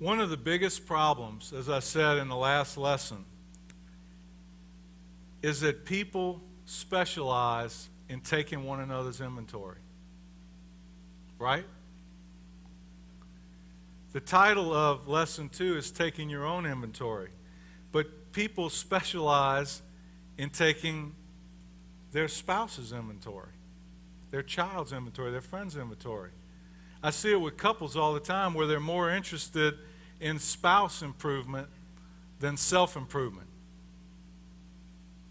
One of the biggest problems, as I said in the last lesson, is that people specialize in taking one another's inventory. Right? The title of lesson 2 is taking your own inventory. But people specialize in taking their spouse's inventory, their child's inventory, their friend's inventory. I see it with couples all the time where they're more interested in spouse improvement than self-improvement.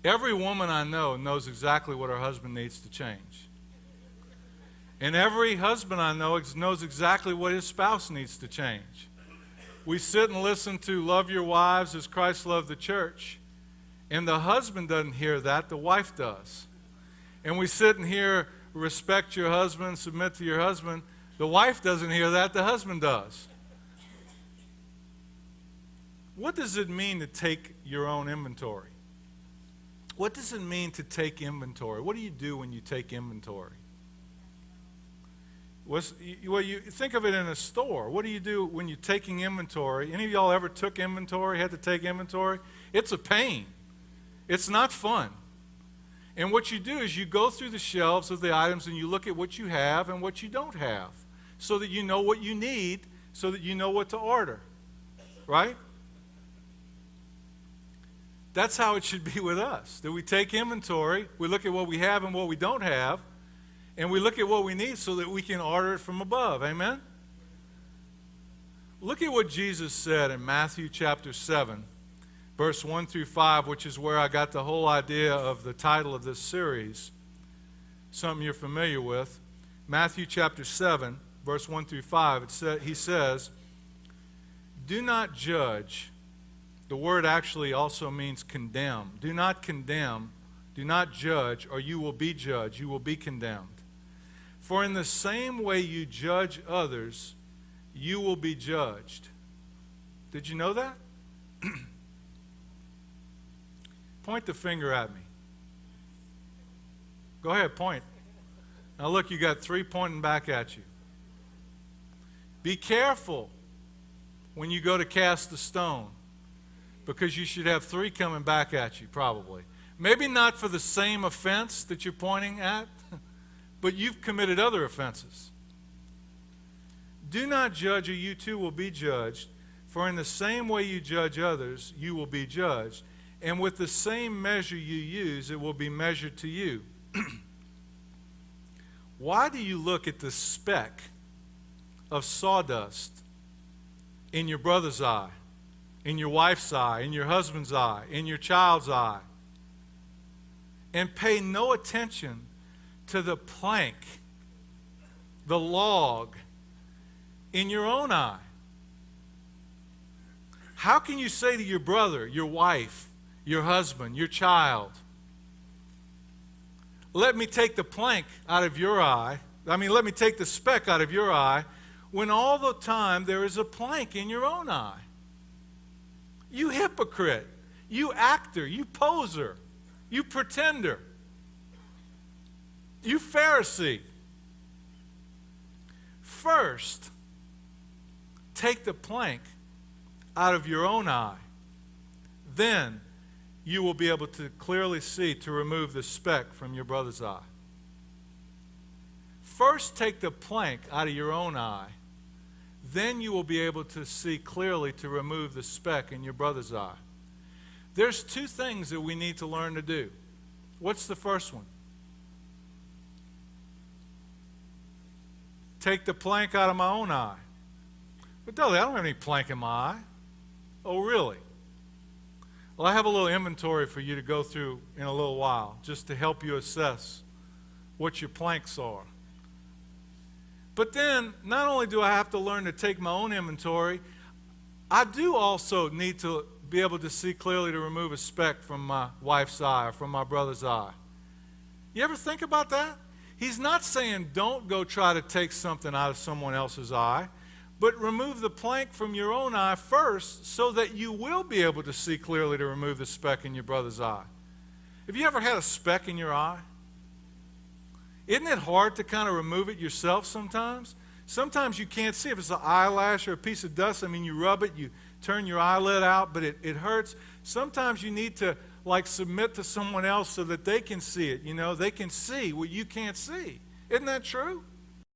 Every woman I know knows exactly what her husband needs to change. And every husband I know knows exactly what his spouse needs to change. We sit and listen to Love Your Wives as Christ Loved the Church, and the husband doesn't hear that, the wife does. And we sit and hear respect your husband, submit to your husband. The wife doesn't hear that, the husband does. What does it mean to take your own inventory? What does it mean to take inventory? What do you do when you take inventory? You think of it in a store. What do you do when you're taking inventory? Any of y'all ever took inventory, had to take inventory? It's a pain. It's not fun. And what you do is you go through the shelves of the items and you look at what you have and what you don't have so that you know what you need, so that you know what to order. Right? That's how it should be with us. That we take inventory, we look at what we have and what we don't have, and we look at what we need so that we can order it from above. Amen? Look at what Jesus said in Matthew chapter 7, verse 1 through 5, which is where I got the whole idea of the title of this series, something you're familiar with. Matthew chapter 7, verse 1 through 5, he says, "Do not judge." The word actually also means condemn. Do not condemn, do not judge, or you will be judged, you will be condemned. For in the same way you judge others, you will be judged. Did you know that? Point the finger at me. Go ahead, point. Now look, you got 3 pointing back at you. Be careful when you go to cast the stone, because you should have 3 coming back at you, probably. Maybe not for the same offense that you're pointing at, but you've committed other offenses. Do not judge, or you too will be judged. For in the same way you judge others, you will be judged. And with the same measure you use, it will be measured to you. Why do you look at the speck of sawdust in your brother's eye, in your wife's eye, in your husband's eye, in your child's eye, and pay no attention to the plank, the log, in your own eye? How can you say to your brother, your wife, your husband, your child, let me take the plank out of your eye, let me take the speck out of your eye, when all the time there is a plank in your own eye? You hypocrite, you actor, you poser, you pretender, you Pharisee. First, take the plank out of your own eye. Then you will be able to clearly see to remove the speck from your brother's eye. First, take the plank out of your own eye. Then you will be able to see clearly to remove the speck in your brother's eye. There's 2 things that we need to learn to do. What's the first one? Take the plank out of my own eye. But Dudley, I don't have any plank in my eye. Oh, really? Well, I have a little inventory for you to go through in a little while, just to help you assess what your planks are. But then, not only do I have to learn to take my own inventory, I do also need to be able to see clearly to remove a speck from my wife's eye or from my brother's eye. You ever think about that? He's not saying don't go try to take something out of someone else's eye, but remove the plank from your own eye first so that you will be able to see clearly to remove the speck in your brother's eye. Have you ever had a speck in your eye? Isn't it hard to kind of remove it yourself sometimes? Sometimes you can't see. If it's an eyelash or a piece of dust, I mean, you rub it, you turn your eyelid out, but it hurts. Sometimes you need to, like, submit to someone else so that they can see it. You know, they can see what you can't see. Isn't that true?